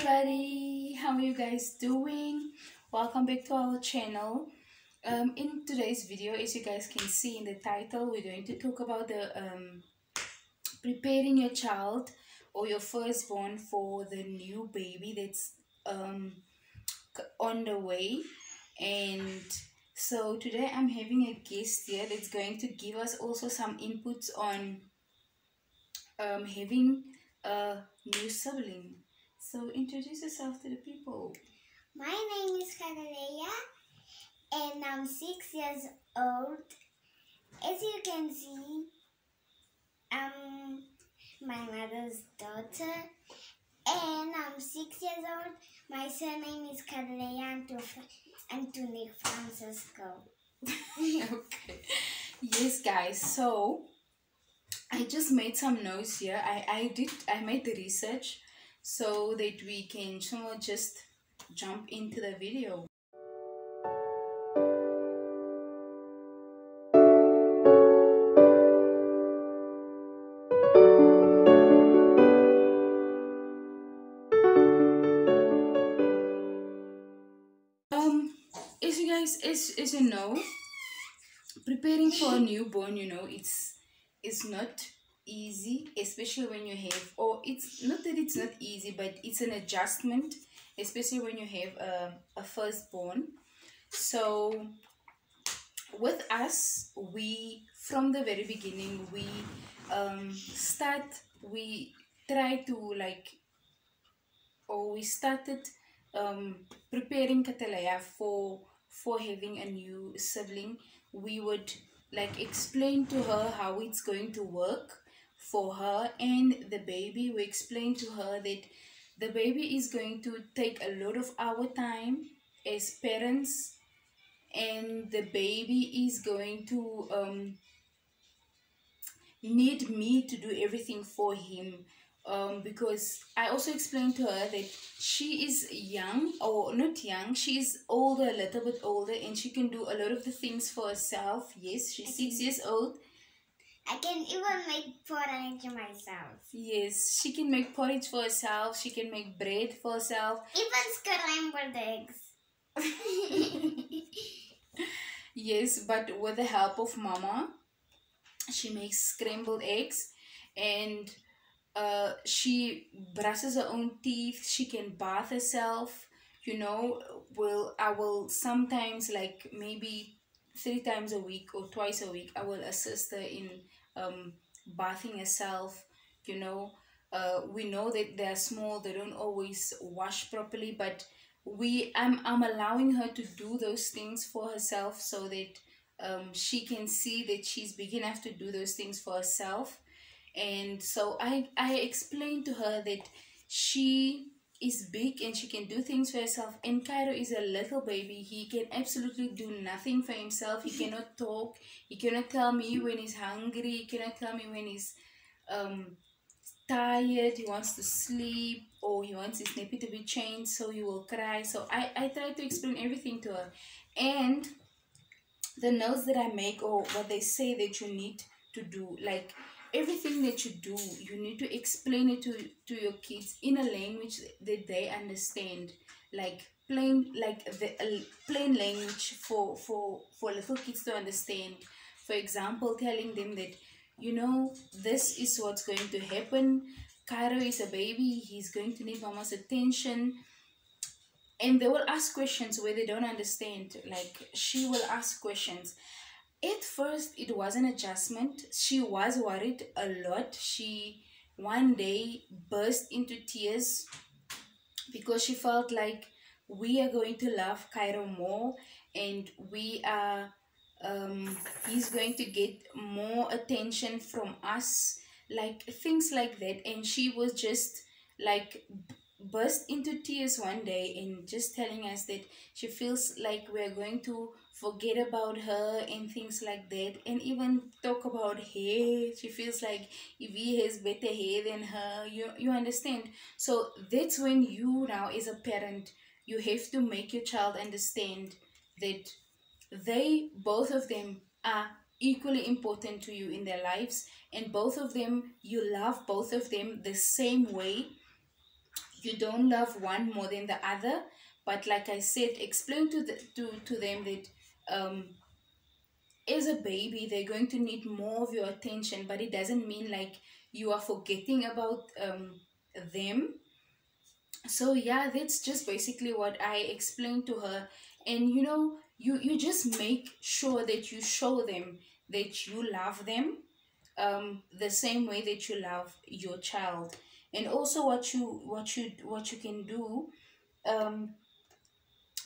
everybody, how are you guys doing? Welcome back to our channel. In today's video, as you guys can see in the title, we're going to talk about the preparing your child or your firstborn for the new baby that's on the way. And so today I'm having a guest here that's going to give us also some inputs on having a new sibling. So introduce yourself to the people. My name is Cataleya and I'm 6 years old. As you can see, I'm my mother's daughter and I'm 6 years old. My surname is Cataleya Antonic Francisco. Okay. Yes, guys. So I just made some notes here. I made the research so that we can just jump into the video. As you guys as you know, preparing for a newborn, it's not easy, especially when you have, or it's not that it's not easy, but it's an adjustment, especially when you have a firstborn. So with us, we from the very beginning we try to we started preparing Cataleya for having a new sibling. We would explain to her how it's going to work for her and the baby. We explain to her that the baby is going to take a lot of our time as parents, and the baby is going to need me to do everything for him, because I also explained to her that she is young, or not young, she is older, a little bit older, and she can do a lot of the things for herself. Yes, she's 6 years old. I can even make porridge myself. Yes, she can make porridge for herself, she can make bread for herself. Even scrambled eggs. Yes, but with the help of mama, she makes scrambled eggs, and she brushes her own teeth. She can bath herself. I will sometimes, like maybe 3 times a week or twice a week, I will assist her in bathing herself. We know that they're small, they don't always wash properly, but I'm allowing her to do those things for herself, so that she can see that she's big enough to do those things for herself. And so I explained to her that she is big and she can do things for herself, and Cairo is a little baby. He can absolutely do nothing for himself. He cannot talk, he cannot tell me when he's hungry, he cannot tell me when he's tired, he wants to sleep, or he wants his nappy to be changed, so he will cry. So I try to explain everything to her, and the notes that I make, or what they say that you need to do, like everything that you do, you need to explain it to your kids in a language that they understand, like plain, like the plain language for little kids to understand. For example, telling them that, this is what's going to happen. Cairo is a baby, he's going to need mama's attention. And they will ask questions where they don't understand. Like, she will ask questions. At first, it was an adjustment. She was worried a lot. She one day burst into tears because she felt like we are going to love Cairo more, and he's going to get more attention from us, like things like that. And she was just like burst into tears one day and just telling us that she feels like we're going to forget about her and things like that, and even talk about hair. She feels like if he has better hair than her, you understand. So that's when you, now as a parent, you have to make your child understand that both of them are equally important to you in their lives, and both of them, you love both of them the same way. you don't love one more than the other, but like I said, explain to them that as a baby they're going to need more of your attention, but it doesn't mean like you are forgetting about them. So yeah, that's just basically what I explained to her. And you just make sure that you show them that you love them, the same way that you love your child. And also what you can do, um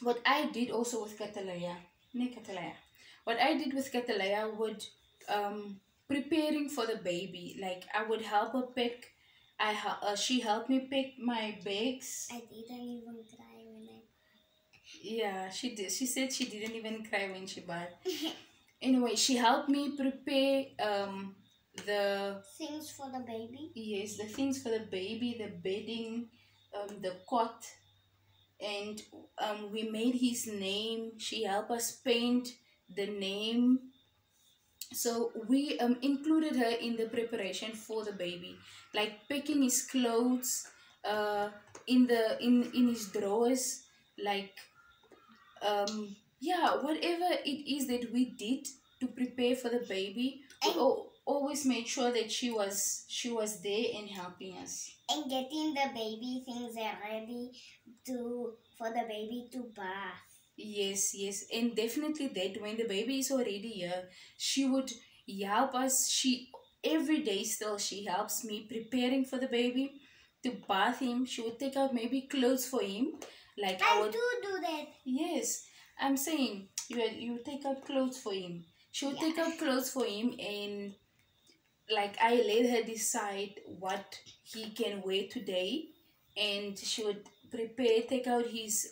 what I did also with Cataleya, ne Cataleya. What I did with Cataleya would, preparing for the baby. Like I would help her pick. She helped me pick my bags. I didn't even cry when I. Yeah, she did. She said she didn't even cry when she bathed. Anyway, she helped me prepare the Things for the baby. yes, the things for the baby, the bedding, the cot, and we made his name. She helped us paint the name. So we included her in the preparation for the baby, like picking his clothes, in his drawers, like yeah, whatever it is that we did to prepare for the baby, we And always made sure that she was there and helping us. and getting the baby things are ready for the baby to bath. Yes, yes, and definitely that when the baby is already here, she would help us. She every day still she helps me preparing for the baby to bath him. She would take out maybe clothes for him, like I I would. do that. Yes, I'm saying you take out clothes for him. She would take Yeah. out clothes for him, and like I let her decide what he can wear today, and she would take out his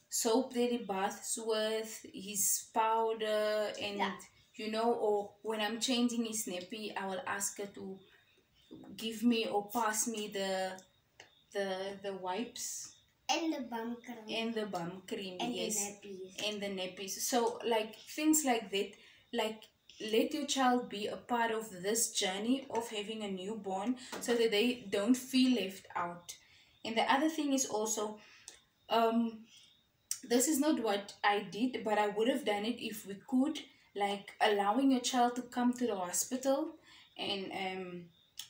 soap that he baths with, his powder, and Yeah. or when I'm changing his nappy, I will ask her to give me or pass me the wipes And the bum cream. and the bum cream, And yes, the nappies. and the nappies. So like things like that, like let your child be a part of this journey of having a newborn, so that they don't feel left out. And the other thing is also, um this is not what I did, but I would have done it if we could, like allowing a child to come to the hospital, and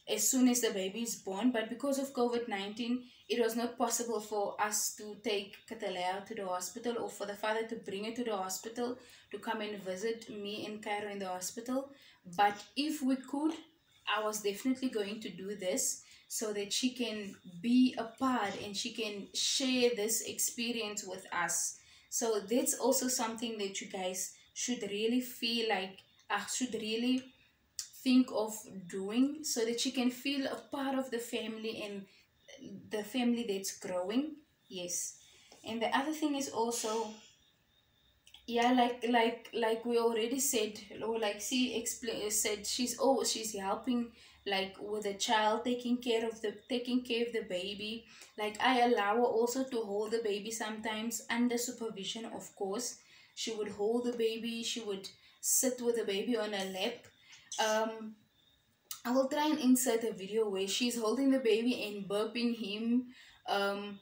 as soon as the baby is born. But because of COVID-19, it was not possible for us to take Cataleya to the hospital, or for the father to bring her to the hospital to come and visit me and Cairo in the hospital. But if we could, I was definitely going to do this, so that she can be a part and she can share this experience with us. So that's also something that you guys should really feel like, should really think of doing, so that she can feel a part of the family and the family that's growing. Yes. And the other thing is also, yeah, like we already said, or like she said, she's helping, like with the child, taking care of the baby. Like I allow her also to hold the baby sometimes under supervision, of course. She would hold the baby, she would sit with the baby on her lap. I will try and insert a video where she's holding the baby and burping him. I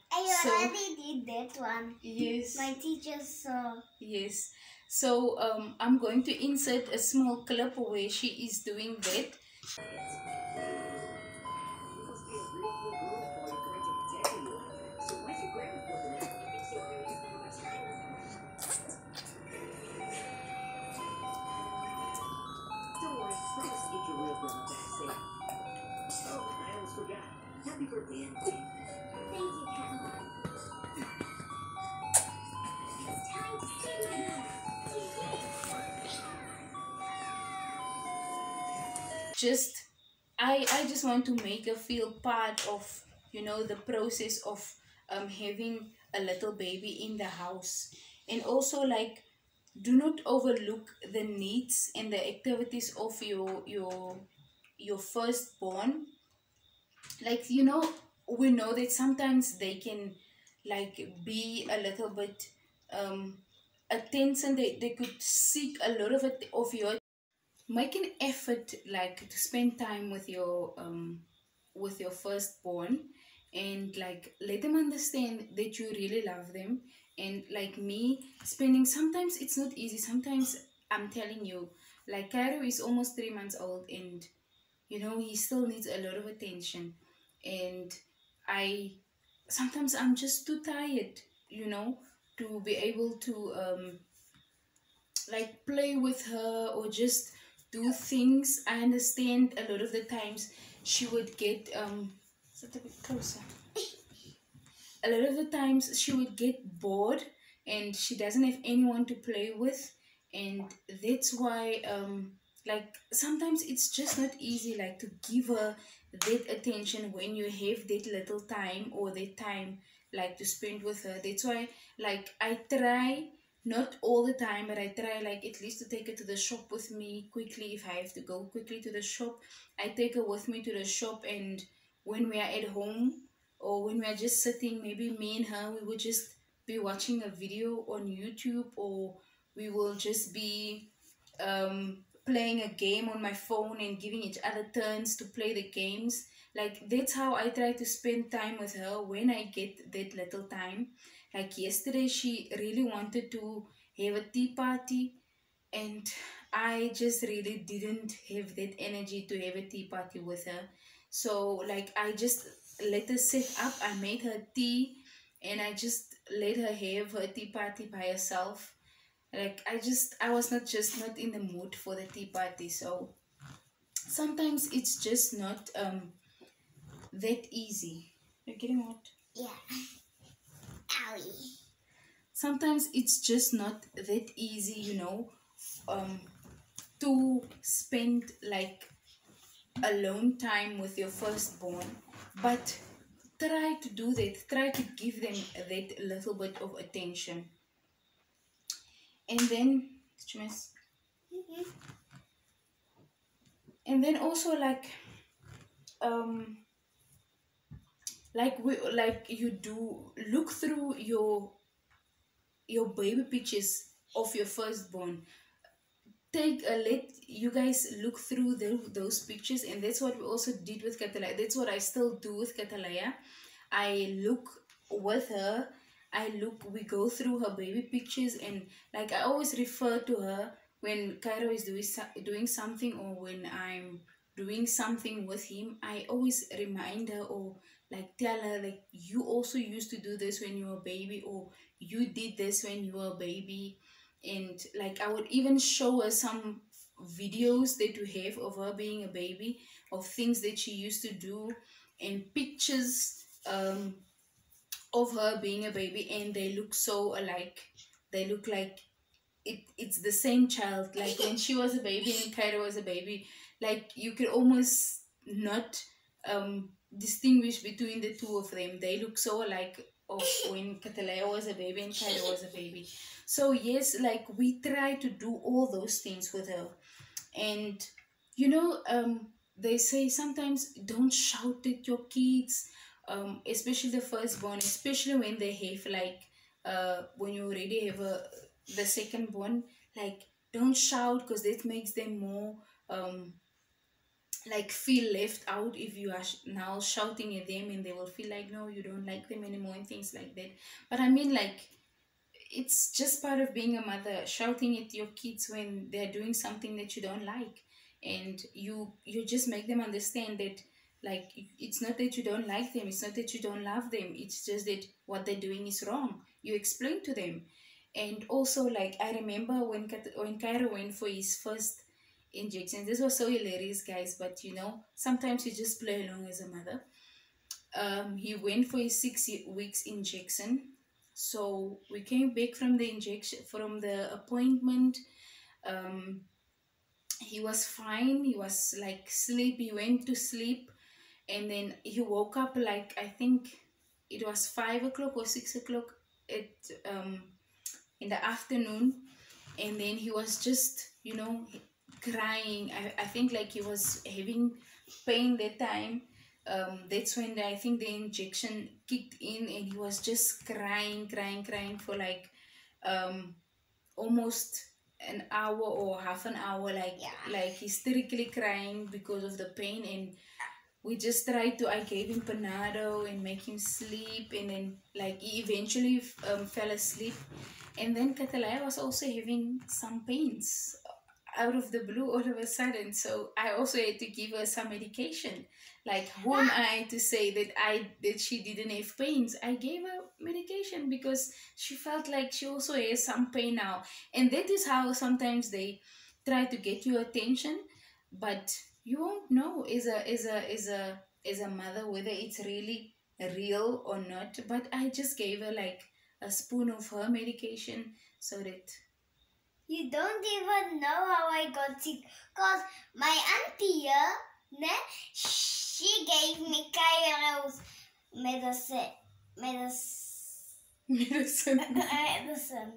So already did that one. yes. My teacher saw. Yes. So I'm going to insert a small clip where she is doing that. Don't worry, we're just get your real grandma back safe. Oh, I almost forgot. Happy birthday, Auntie. Thank you, Caroline. It's time to sing again. Just I just want to make her feel part of the process of having a little baby in the house. And also, like, do not overlook the needs and the activities of your firstborn. Like, we know that sometimes they can, like, be a little bit attention. They could seek a lot of it of your. Make an effort, like, to spend time with your firstborn. and like let them understand that you really love them. And like me spending, sometimes it's not easy. Sometimes I'm telling you, like Cairo is almost 3 months old, and he still needs a lot of attention. And I sometimes I'm just too tired, to be able to like play with her or just do things. I understand a lot of the times she would get sit a bit closer. A lot of the times she would get bored and she doesn't have anyone to play with. And that's why like sometimes it's just not easy, like to give her that attention when you have that little time or that time like to spend with her. That's why like I try, not all the time, but I try like at least to take her to the shop with me quickly. If I have to go quickly to the shop, I take her with me to the shop. And when we are at home, or when we are just sitting, maybe me and her, we would just be watching a video on YouTube, or we will just be playing a game on my phone and giving each other turns to play the games. Like that's how I try to spend time with her when I get that little time. Like yesterday, she really wanted to have a tea party, and I just really didn't have that energy to have a tea party with her. So like I just let her sit up, I made her tea, and I just let her have her tea party by herself. Like I was not in the mood for the tea party. So sometimes it's just not that easy. You're getting what? Yeah. Owie. Sometimes it's just not that easy, um to spend like alone time with your firstborn. But try to do that, try to give them that little bit of attention. And then and then also um like you do look through your baby pictures of your firstborn. Let you guys look through those pictures. And that's what we also did with Cataleya. That's what I still do with Cataleya. I look with her, we go through her baby pictures. And like I always refer to her when Cairo is doing something, or when I'm doing something with him. I always remind her, or like tell her, like, you also used to do this when you were a baby, or you did this when you were a baby. And like I would even show her some videos that we have of her being a baby, of things that she used to do, and pictures of her being a baby. And they look so alike. They look like it's the same child. Like when she was a baby and Kaira was a baby, like you could almost not distinguish between the two of them. They look so alike, of when Cataleya was a baby and Kaira was a baby. So yes, like we try to do all those things with her. And they say sometimes don't shout at your kids, especially the firstborn, especially when they have like when you already have the second born. Like don't shout, because that makes them more like feel left out. If you are now shouting at them, and they will feel like, no, you don't like them anymore and things like that. But I mean, like, it's just part of being a mother, shouting at your kids when they're doing something that you don't like. And you just make them understand that, like, it's not that you don't like them, it's not that you don't love them, it's just that what they're doing is wrong. You explain to them. And also, like, I remember when Cairo went for his first injection. This was so hilarious, guys, but sometimes you just play along as a mother. He went for his 6 weeks injection. So we came back from the injection, from the appointment. um he was fine, he was like sleep, he went to sleep. And then he woke up, like, I think it was 5 o'clock or 6 o'clock at in the afternoon. And then he was just crying. I think like he was having pain that time. That's when I think the injection kicked in, and he was just crying for like almost an hour or half an hour, like Yeah. like hysterically crying because of the pain. And we just tried to, I gave him Panado and make him sleep, and then like he eventually fell asleep. And then Cataleya was also having some pains out of the blue all of a sudden. So I also had to give her some medication. Like, who am I to say that she didn't have pains? I gave her medication because she felt like she also has some pain now. And that is how sometimes they try to get your attention, but you won't know as a mother whether it's really real or not. But I just gave her like a spoon of her medication so that You don't even know how I got sick. Because my auntie here, she gave me Kairos medicine. medicine. Medicine.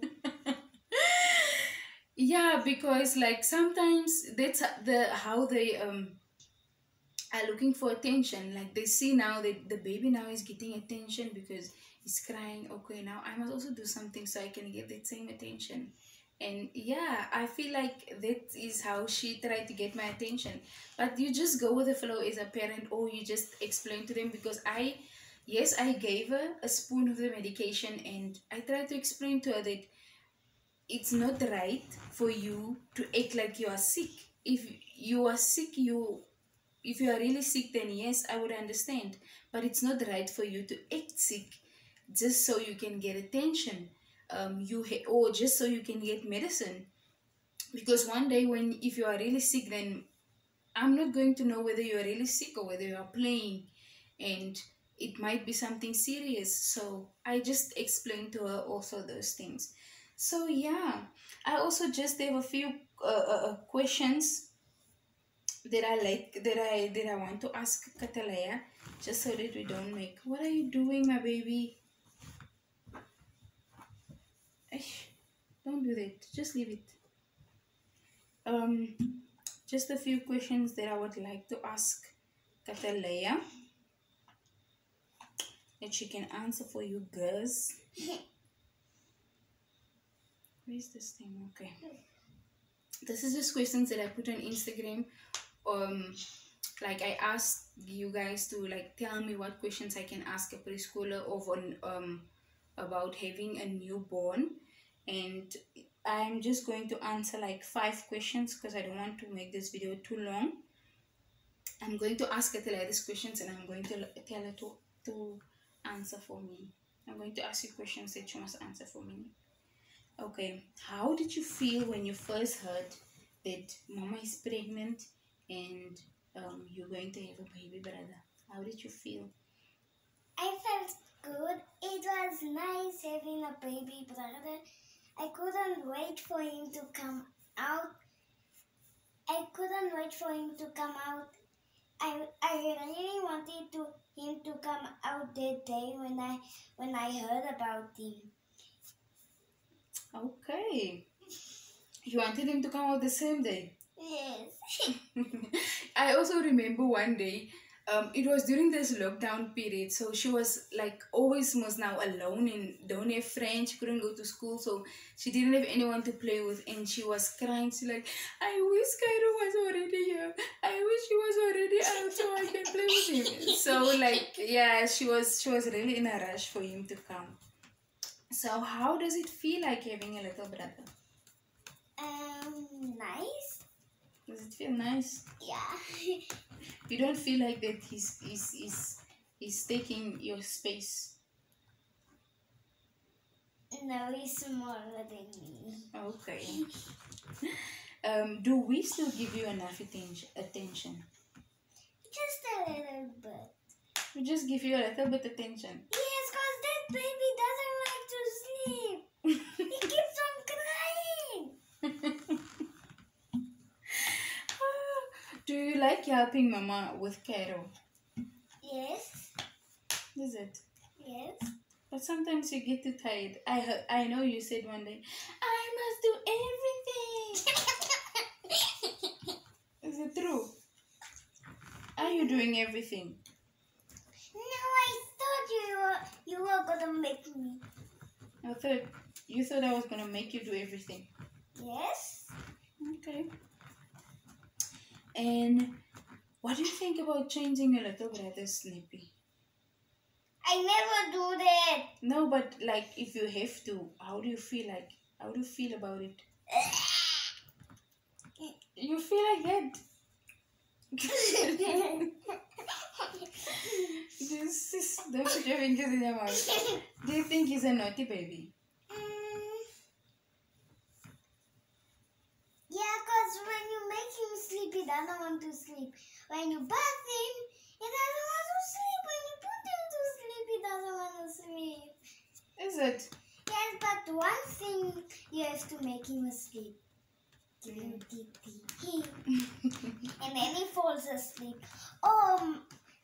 Yeah, because like sometimes that's the how they are looking for attention. Like they see now that the baby now is getting attention because he's crying. Okay, now I must also do something so I can get that same attention. And yeah, I feel like that is how she tried to get my attention. But you just go with the flow as a parent, or you just explain to them, because yes, I gave her a spoon of the medication, and I tried to explain to her that it's not right for you to act like you are sick. If you are sick, if you are really sick, then yes, I would understand. But it's not right for you to act sick just so you can get attention, or just so you can get medicine. Because one day, when if you are really sick, then I'm not going to know whether you are really sick or whether you are playing, and it might be something serious. So I just explained to her also those things. So yeah, I also just have a few questions that I like that I want to ask Cataleya, just so that we don't make. What are you doing, my baby? Ish, don't do that. Just leave it. Just a few questions that I would like to ask Cataleya that she can answer for you girls. Where's this thing? Okay. This is just questions that I put on Instagram. Like I asked you guys to like tell me what questions I can ask a preschooler about having a newborn, and I'm just going to answer like 5 questions because I don't want to make this video too long. I'm going to ask Cataleya these questions, and I'm going to tell her to answer for me. I'm going to ask you questions that you must answer for me. Okay, how did you feel when you first heard that Mama is pregnant and you're going to have a baby brother? How did you feel? I felt good. It was nice having a baby brother. I couldn't wait for him to come out. I really wanted him to come out that day when I heard about him. Okay. You wanted him to come out the same day? Yes. I also remember one day, it was during this lockdown period, so she was like always was now alone and don't have friends. She couldn't go to school, so she didn't have anyone to play with, and she was crying. She's like, I wish Cairo was already here. I wish he was already out so I can play with him. So like, yeah, she was really in a rush for him to come. So how does it feel like having a little brother? Nice. Does it feel nice? Yeah. You don't feel like that he's taking your space? No, he's smaller than me. Okay. Do we still give you enough attention? Just a little bit. We just give you a little bit attention. Yes, because that baby doesn't like to sleep. He keeps on crying. Do you like helping Mama with Cairo? Yes. Is it? Yes. But sometimes you get too tired. I know you said one day, I must do everything. Is it true? Are you doing everything? No, I thought you were gonna make me. You thought I was gonna make you do everything. Yes. Okay. And What do you think about changing your little brother's sleepy? I never do that. No, but like if you have to, how do you feel like? How do you feel about it? You feel like that? Don't put your fingers in your mouth. Do you think he's a naughty baby? Yeah, because when you make him sleep, he doesn't want to sleep. When you bath him, he doesn't want to sleep. When you put him to sleep, he doesn't want to sleep. Is it? Yes, but one thing you have to make him asleep. Give him tea. And then he falls asleep.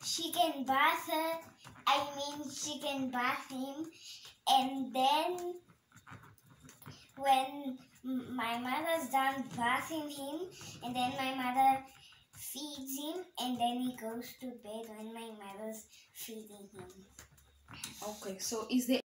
She can bath her. She can bath him. And then when my mother's done bathing him, and then my mother feeds him, and then he goes to bed when my mother's feeding him. Okay, so is there